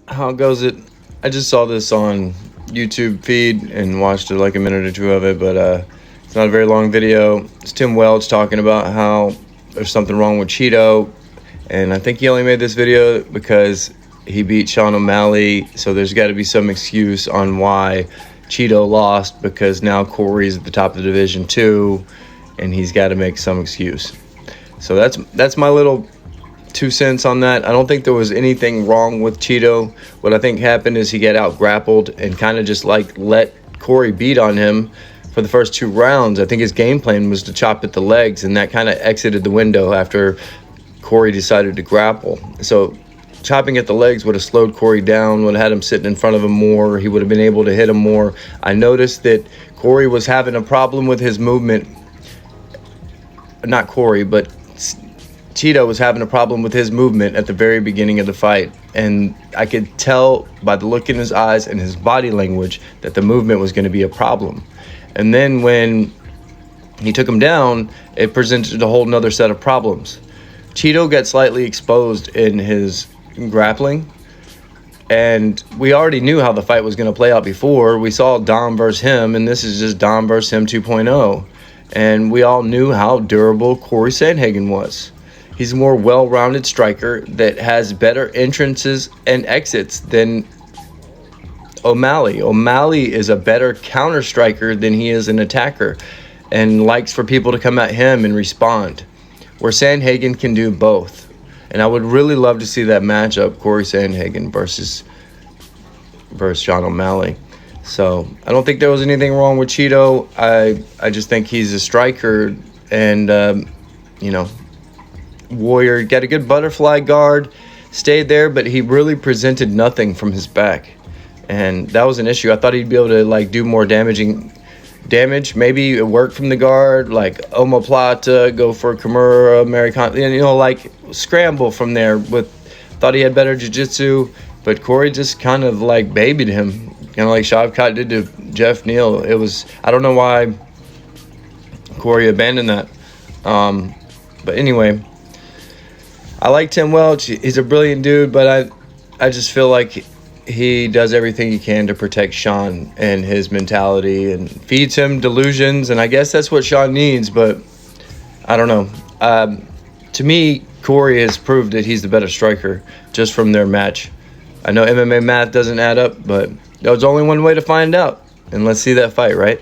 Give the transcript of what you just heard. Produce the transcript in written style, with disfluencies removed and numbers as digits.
how goes it? I just saw this on YouTube feed and watched it like a minute or two of it, but it's not a very long video. It's Tim Welch talking about how there's something wrong with Chito, and I think he only made this video because he beat Sean O'Malley, so there's got to be some excuse on why Chito lost, because now Corey's at the top of the division too, and he's got to make some excuse. So that's my little 2 cents on that. I don't think there was anything wrong with Chito. What I think happened is he got out grappled and kind of just like let Corey beat on him for the first 2 rounds. I think his game plan was to chop at the legs, and that kind of exited the window after Corey decided to grapple. So chopping at the legs would have slowed Corey down, would have had him sitting in front of him more. He would have been able to hit him more. I noticed that Corey was having a problem with his movement. Not Corey, but Chito was having a problem with his movement at the very beginning of the fight, and I could tell by the look in his eyes and his body language that the movement was going to be a problem. And then when he took him down, it presented a whole nother set of problems. Chito got slightly exposed in his grappling, and we already knew how the fight was going to play out before. We saw Dom versus him, and this is just Dom versus him 2.0. And we all knew how durable Corey Sandhagen was. He's a more well-rounded striker that has better entrances and exits than O'Malley. O'Malley is a better counter striker than he is an attacker, and likes for people to come at him and respond, where Sandhagen can do both. And I would really love to see that matchup, Corey Sandhagen versus Sean O'Malley. So I don't think there was anything wrong with Chito. I just think he's a striker, and Warrior got a good butterfly guard, stayed there, but he really presented nothing from his back, and that was an issue. I thought he'd be able to like do more damage. Maybe it worked from the guard, like omoplata, go for Kimura, Americana, like scramble from there. Thought he had better jiu-jitsu, but Corey just kind of like babied him, kind of like Shavkat did to Jeff Neal. I don't know why Corey abandoned that. But anyway, I like Tim Welch. He's a brilliant dude, but I just feel like he does everything he can to protect Sean and his mentality, and feeds him delusions, and I guess that's what Sean needs, but I don't know. To me, Corey has proved that he's the better striker just from their match. I know MMA math doesn't add up, but there was only one way to find out, and let's see that fight, right?